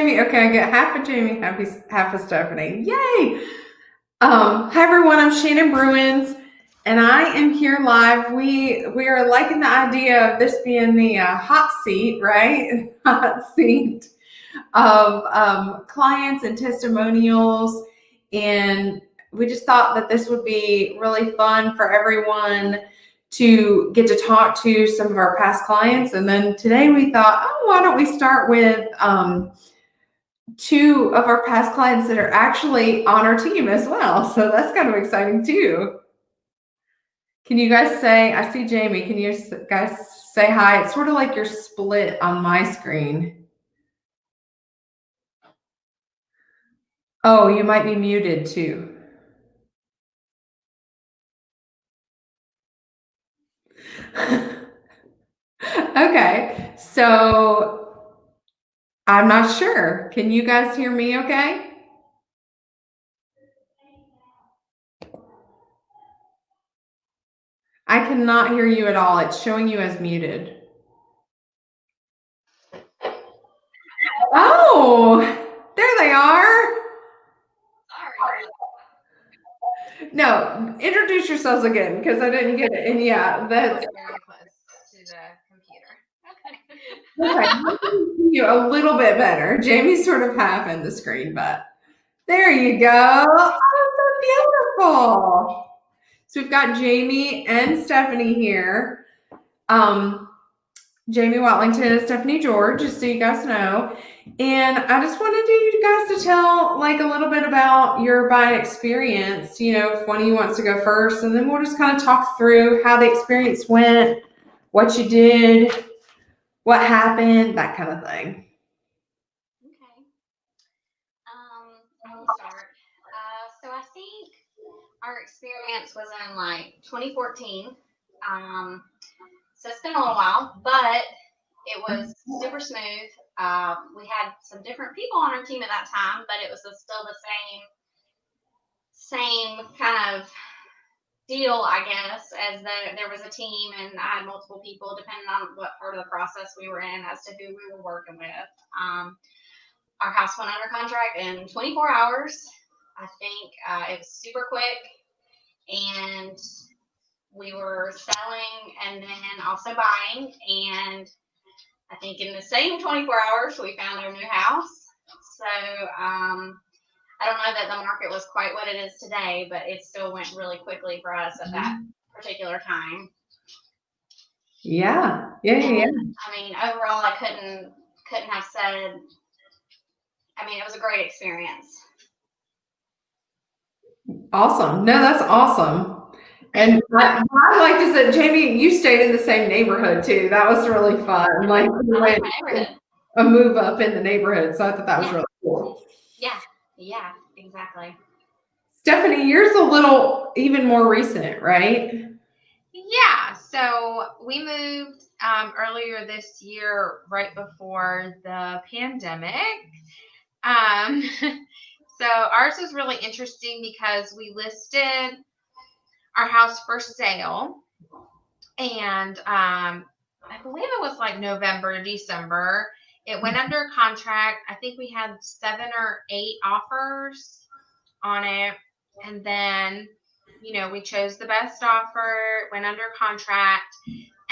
Jamie. Okay, I get half of Jamie, half of Stephanie. Yay! Hi everyone, I'm Shannon Bruins, and I am here live. We are liking the idea of this being the hot seat, right? Hot seat of clients and testimonials, and we just thought that this would be really fun for everyone to get to talk to some of our past clients. And then today we thought, oh, why don't we start with two of our past clients that are actually on our team as well. So that's kind of exciting too. Can you guys say, I see Jamie, can you guys say hi? It's sort of like you're split on my screen. Oh, you might be muted too. Okay, so I'm not sure. Can you guys hear me okay? I cannot hear you at all. It's showing you as muted. Oh, there they are. No, introduce yourselves again because I didn't get it. And yeah, that's very close to the computer. okay. You a little bit better. Jamie's sort of half in the screen, but there you go. Oh, so beautiful. So we've got Jamie and Stephanie here. Jamie Watlington and Stephanie George, just so you guys know. And I just wanted you guys to tell like a little bit about your buying experience, you know, if one of you wants to go first, and then we'll just kind of talk through how the experience went, what you did, what happened, that kind of thing. Okay. I can start. So I think our experience was in like 2014. So it's been a little while, but it was super smooth. We had some different people on our team at that time, but it was still the same kind of deal, I guess, as there was a team and I had multiple people depending on what part of the process we were in as to who we were working with. Our house went under contract in 24 hours. I think it was super quick, and we were selling and then also buying. And I think in the same 24 hours, we found our new house. So I don't know that the market was quite what it is today, but it still went really quickly for us at that particular time. Yeah. I mean, overall, I couldn't have said. I mean, it was a great experience. Awesome. No, that's awesome. And I liked is that Jamie, you stayed in the same neighborhood too. That was really fun. Like a move up in the neighborhood. So I thought that was really cool. Yeah, exactly. Stephanie, yours a little even more recent, right? Yeah, so we moved earlier this year, right before the pandemic. So ours was really interesting because we listed our house for sale, and I believe it was like November, December. It went under contract. I think we had 7 or 8 offers on it, and then we chose the best offer, went under contract,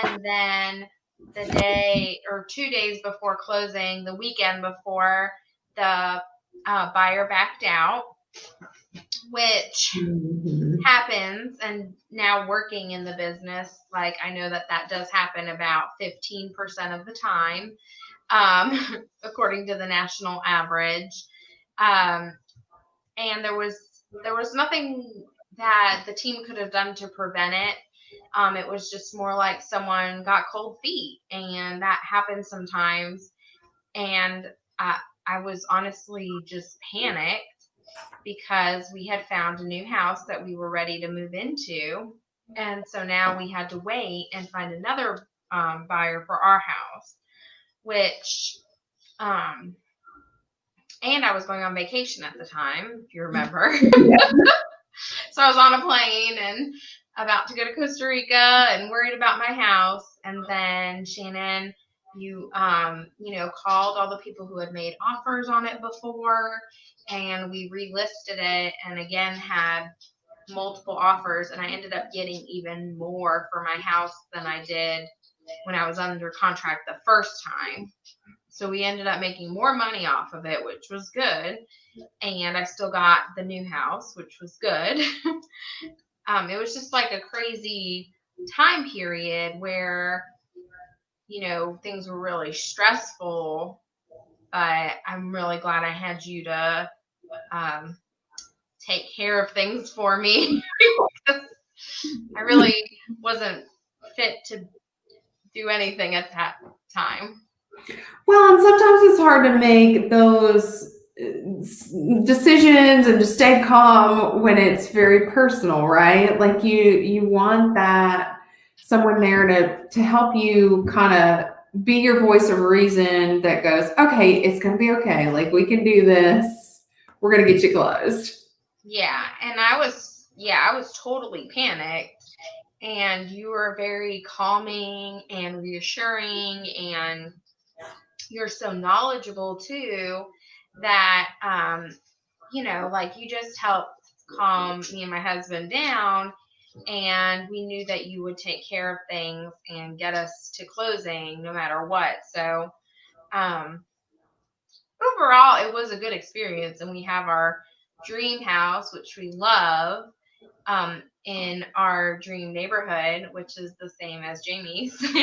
and then the day or 2 days before closing, the weekend before, the buyer backed out, which happens. And now working in the business, like I know that does happen about 15% of the time, according to the national average. And there was nothing that the team could have done to prevent it. It was just more like someone got cold feet, and that happens sometimes. And I was honestly just panicked because we had found a new house that we were ready to move into. And so now we had to wait and find another buyer for our house, which, and I was going on vacation at the time, if you remember. So I was on a plane and about to go to Costa Rica and worried about my house. And then Shannon You, called all the people who had made offers on it before, and we relisted it and again had multiple offers. And I ended up getting even more for my house than I did when I was under contract the first time. So we ended up making more money off of it, which was good. And I still got the new house, which was good. It was just like a crazy time period where, things were really stressful, but I'm really glad I had you to take care of things for me. I really wasn't fit to do anything at that time. Well, and sometimes it's hard to make those decisions and to stay calm when it's very personal, right? Like you want that someone there to help you kind of be your voice of reason that goes, okay, it's going to be okay. Like we can do this. We're going to get you closed. Yeah. And I was totally panicked, and you were very calming and reassuring, and you're so knowledgeable too that, like you just helped calm me and my husband down, and we knew that you would take care of things and get us to closing no matter what. So, overall, it was a good experience, and we have our dream house, which we love, in our dream neighborhood, which is the same as Jamie's. How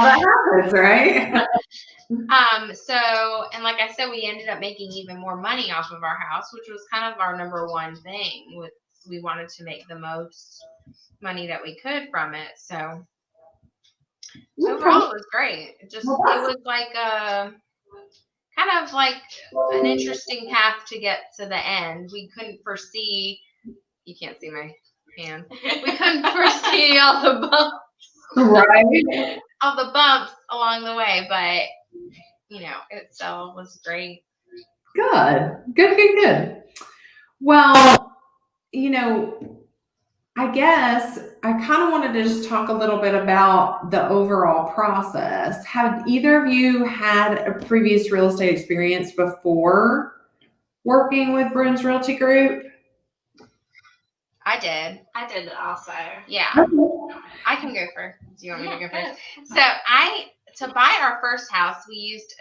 that happens, right? So, and like I said, we ended up making even more money off of our house, which was kind of our number one thing. We wanted to make the most money that we could from it. So overall, it was great. It was like kind of like an interesting path to get to the end. We couldn't foresee. You can't see my hand. We couldn't foresee all the bumps. Right. All the bumps along the way, but it still was great. Good. Well, I guess I kind of wanted to just talk a little bit about the overall process. Have either of you had a previous real estate experience before working with Bruins Realty Group? I did also. Yeah. Okay. I can go first. Do you want me to go first? So to buy our first house, we used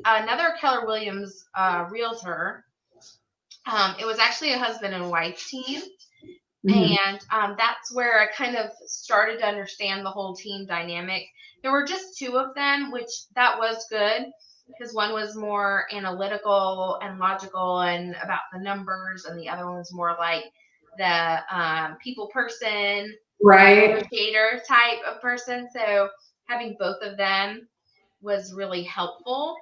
another Keller Williams realtor. It was actually a husband and wife team. Mm-hmm. And that's where I kind of started to understand the whole team dynamic. There were just two of them, which that was good because one was more analytical and logical and about the numbers, and the other one was more like the people person, right, negotiator type of person. So having both of them was really helpful.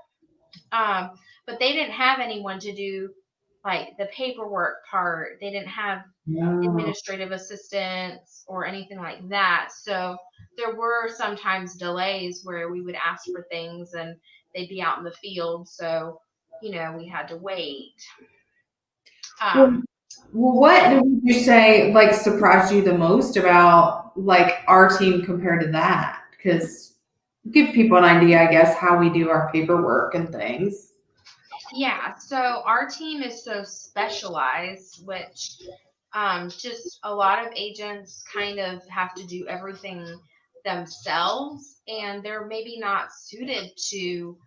But they didn't have anyone to do like the paperwork part. They didn't have administrative assistants or anything like that. So there were sometimes delays where we would ask for things and they'd be out in the field. So, we had to wait. What would you say like surprised you the most about like our team compared to that? Because give people an idea, I guess, how we do our paperwork and things. Yeah, so our team is so specialized, which just a lot of agents kind of have to do everything themselves, and they're maybe not suited to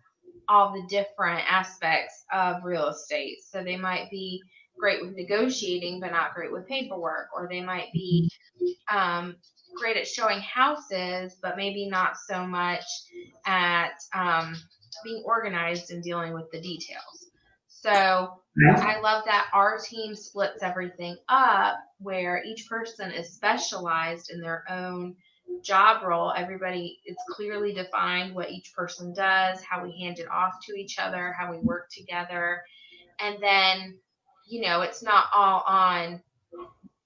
all the different aspects of real estate. So they might be great with negotiating, but not great with paperwork, or they might be great at showing houses, but maybe not so much at being organized and dealing with the details. So I love that our team splits everything up where each person is specialized in their own job role. Everybody, it's clearly defined what each person does, how we hand it off to each other, how we work together. And then, it's not all on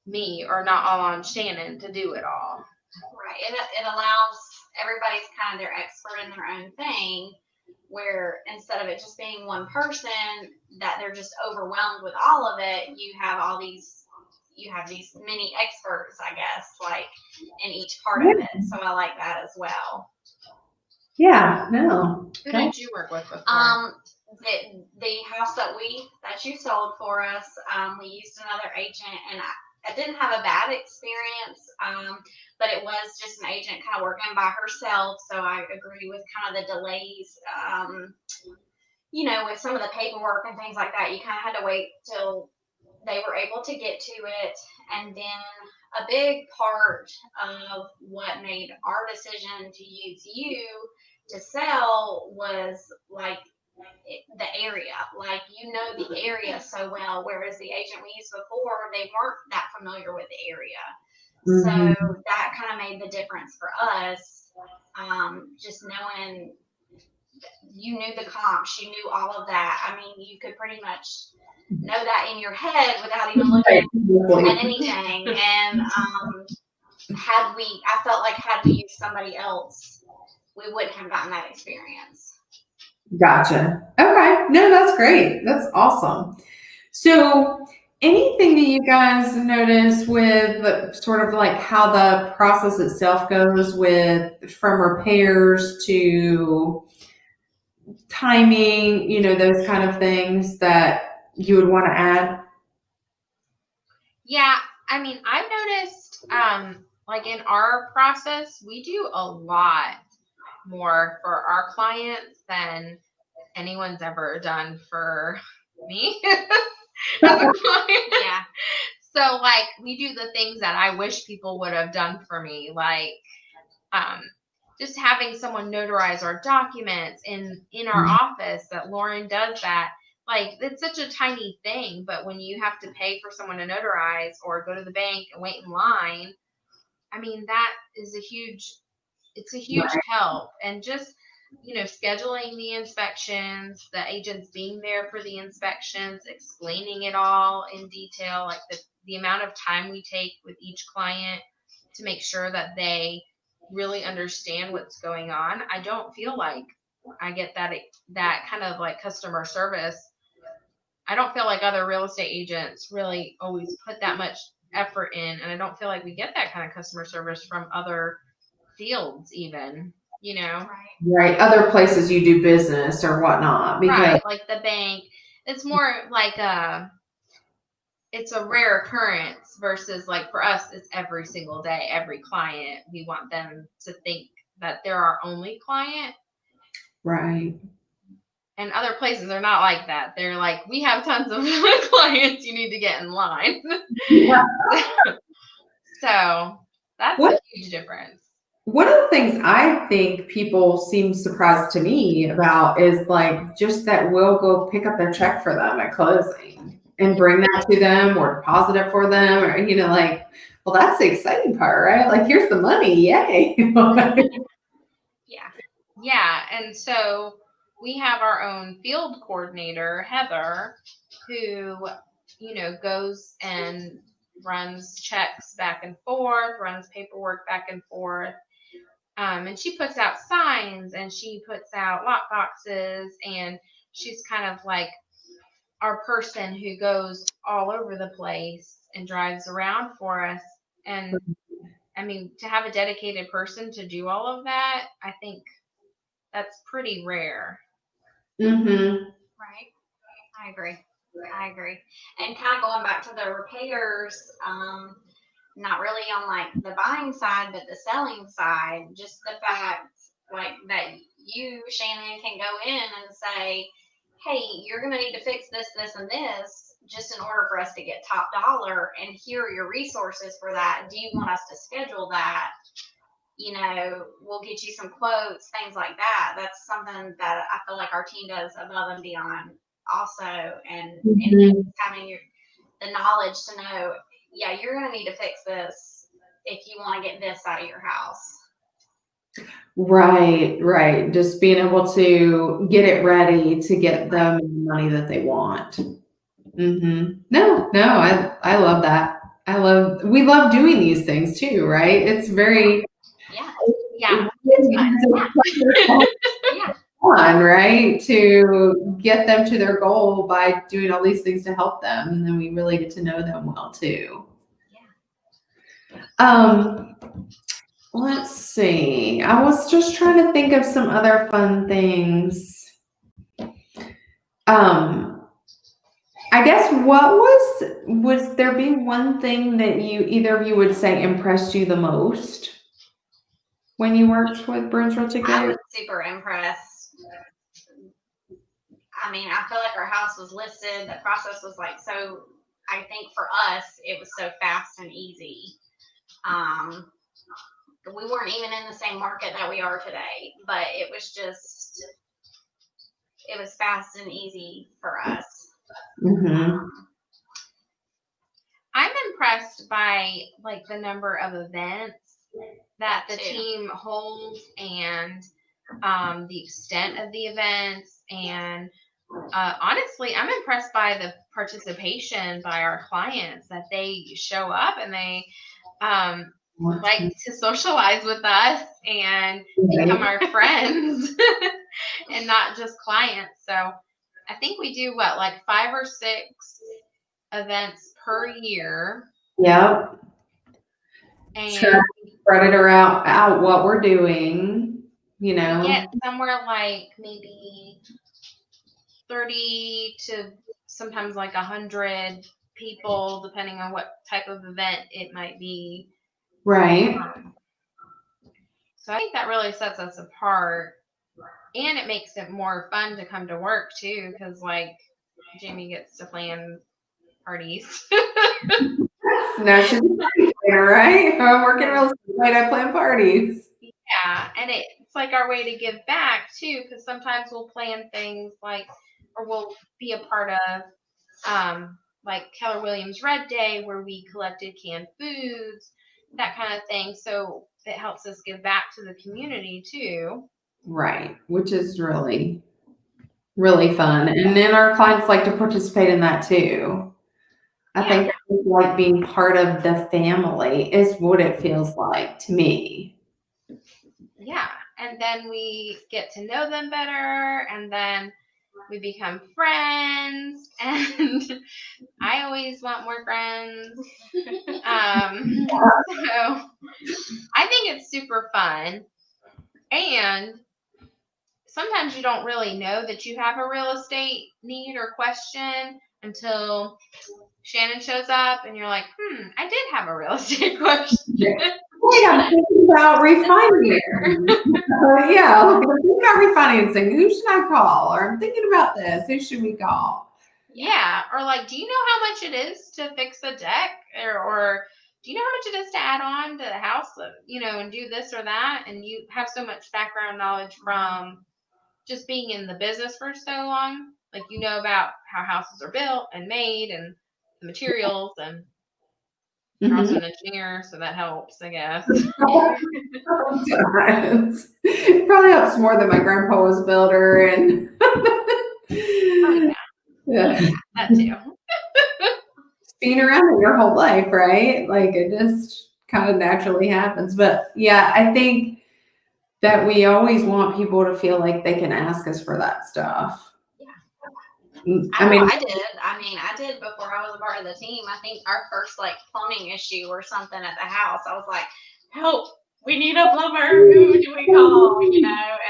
me or not all on Shannon to do it all. Right. It allows everybody's kind of their expert in their own thing, where instead of it just being one person that they're just overwhelmed with all of it, you have these mini experts, I guess, like in each part of it. So I like that as well. Yeah, no. Who did you work with before? The house that you sold for us, we used another agent, and I didn't have a bad experience, but it was just an agent kind of working by herself. So I agree with kind of the delays, with some of the paperwork and things like that. You kind of had to wait till they were able to get to it. And then a big part of what made our decision to use you to sell was like the area, like the area so well, whereas the agent we used before, they weren't that familiar with the area. So that kind of made the difference for us. Just knowing you knew the comps, you knew all of that. I mean, you could pretty much know that in your head without even looking at anything. And I felt like had we used somebody else, we wouldn't have gotten that experience. Gotcha. Okay. No, that's great. That's awesome. So anything that you guys notice with sort of like how the process itself goes with from repairs to timing, those kind of things that you would want to add? Yeah, I mean, I've noticed, like in our process, we do a lot more for our clients than anyone's ever done for me as a client. Yeah. So like we do the things that I wish people would have done for me, like just having someone notarize our documents in our office. That Lauren does that. Like it's such a tiny thing, but when you have to pay for someone to notarize or go to the bank and wait in line, I mean that is it's a huge help. And just scheduling the inspections, the agents being there for the inspections, explaining it all in detail, like the amount of time we take with each client to make sure that they really understand what's going on. I don't feel like I get that kind of like customer service. I don't feel like other real estate agents really always put that much effort in, and I don't feel like we get that kind of customer service from other fields even. Right. Other places you do business or whatnot. Because right, like the bank. It's more like it's a rare occurrence versus like for us, it's every single day, every client. We want them to think that they're our only client. Right. And other places are not like that. They're like, we have tons of clients, you need to get in line. Yeah. So that's a huge difference. One of the things I think people seem surprised to me about is like just that we'll go pick up their check for them at closing and bring that to them or deposit it for them, or like, well, that's the exciting part, right? Like, here's the money, yay. Yeah. And so we have our own field coordinator, Heather, who goes and runs checks back and forth, runs paperwork back and forth. And she puts out signs and she puts out lock boxes, and she's kind of like our person who goes all over the place and drives around for us. And I mean, to have a dedicated person to do all of that, I think that's pretty rare. Mm-hmm. Right. I agree. And kind of going back to the repairs, not really on like the buying side, but the selling side, just the fact like that you, Shannon, can go in and say, hey, you're going to need to fix this, this, and this just in order for us to get top dollar. And here are your resources for that. Do you want us to schedule that? We'll get you some quotes, things like that. That's something that I feel like our team does above and beyond also. And having the knowledge to know, yeah, you're going to need to fix this if you want to get this out of your house. Right. Just being able to get it ready to get them the money that they want. Mm-hmm. No, I love that. We love doing these things too, right? It's very fun, right? To get them to their goal by doing all these things to help them, and then we really get to know them well too. let's see. I was just trying to think of some other fun things. I guess was there be one thing that either of you would say impressed you the most when you worked with Bruins Realty I was Group? super impressed. I mean, I feel like our house was listed. The process was like so. I think for us, it was so fast and easy. We weren't even in the same market that we are today, but it was fast and easy for us. Mm-hmm. I'm impressed by like the number of events that the team holds and the extent of the events. And honestly, I'm impressed by the participation by our clients, that they show up and they like to socialize with us and become our friends and not just clients. So I think we do like 5 or 6 events per year. Yep. And spread it out what we're doing, you know. Get somewhere like maybe 30 to sometimes like 100 people, depending on what type of event it might be. Right. So I think that really sets us apart, and it makes it more fun to come to work too, because like Jamie gets to plan parties. No, she's a party planner, right? I'm working real estate. I plan parties. Yeah, and it's like our way to give back too, because sometimes we'll plan things like, or we'll be a part of like Keller Williams Red Day, where we collected canned foods, that kind of thing. So it helps us give back to the community too. Right, which is really, really fun. And then our clients like to participate in that too. I think like being part of the family is what it feels like to me. Yeah, and then we get to know them better, and then we become friends, and I always want more friends. So I think it's super fun. And sometimes you don't really know that you have a real estate need or question until Shannon shows up and you're like, I did have a real estate question. Wait, I'm thinking about refinancing. Yeah, I'm thinking about refinancing. Who should I call? Or I'm thinking about this. Who should we call? Yeah, or like, do you know how much it is to fix a deck, or do you know how much it is to add on to the house, and do this or that? And you have so much background knowledge from just being in the business for so long, like about how houses are built and made and the materials, and you're also an engineer, so that helps, I guess. It probably helps more than my grandpa was a builder and Oh yeah, that too. Being around it your whole life, right? Like it just kind of naturally happens. But yeah, I think that we always want people to feel like they can ask us for that stuff. I did before I was a part of the team. I think our first like plumbing issue or something at the house, I was like, help, we need a plumber. Who do we call? And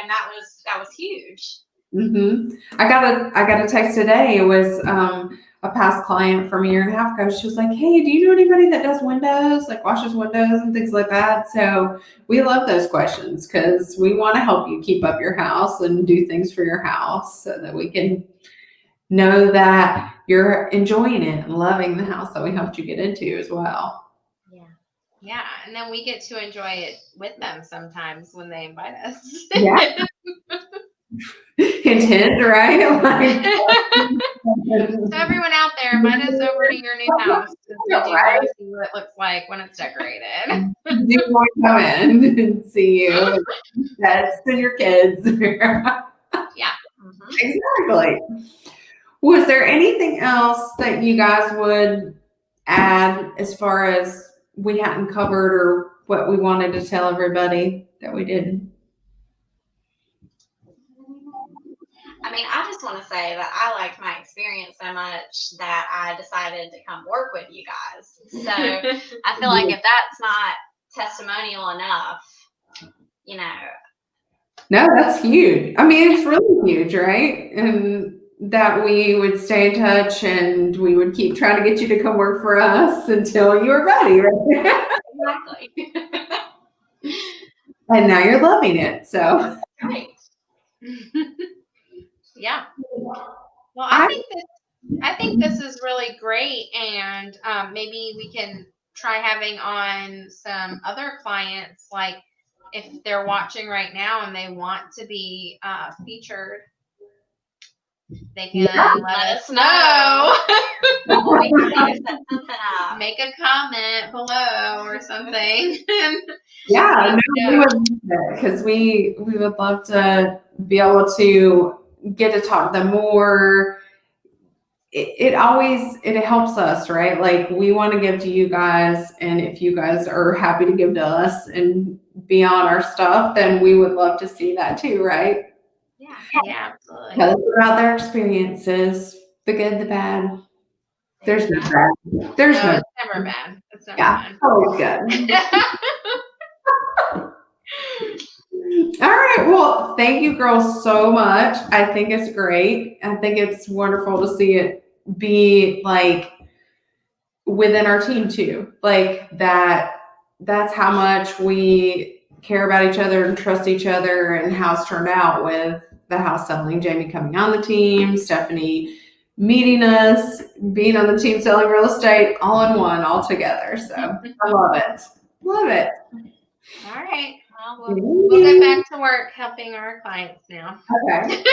that was huge. Mm-hmm. I got a text today. It was a past client from a year and a half ago. She was like, hey, do you know anybody that does windows, like washes windows and things like that? So we love those questions because we want to help you keep up your house and do things for your house so that we can know that you're enjoying it and loving the house that we helped you get into as well. Yeah, and then we get to enjoy it with them sometimes when they invite us. Yeah. Intent, right? Like, so everyone out there, invite us over to your new house because we do want to see what it looks like when it's decorated. Do want to come in and see you, pets and your kids. Yeah, exactly. Was there anything else that you guys would add as far as we hadn't covered or what we wanted to tell everybody that we didn't? I just want to say that I liked my experience so much that I decided to come work with you guys. So I feel like if that's not testimonial enough, No, that's huge. I mean, it's really huge, right? And that we would stay in touch and we would keep trying to get you to come work for us until you were ready, right? Exactly. And now you're loving it. So, Right. Yeah. Well, I think this is really great, and maybe we can try having on some other clients, like if they're watching right now and they want to be featured, they can let us know. We can maybe set something up. Make a comment below or something. yeah, no, we would love it because we would love to be able to get to talk to them more. It always helps us, right? Like we want to give to you guys, and if you guys are happy to give to us and be on our stuff, then we would love to see that too, right? Yeah, absolutely. Tell us about their experiences, the good, the bad. There's no bad. There's no. It's never bad. It's never Yeah, bad. always good. All right. Well, thank you, girls, so much. I think it's great. I think it's wonderful to see it be like within our team too. Like that's how much we care about each other and trust each other, and how it's turned out with the house selling. Jamie coming on the team, Stephanie meeting us, being on the team selling real estate, all in one, all together. So I love it. Love it. All right. Well, we'll get back to work helping our clients now. Okay.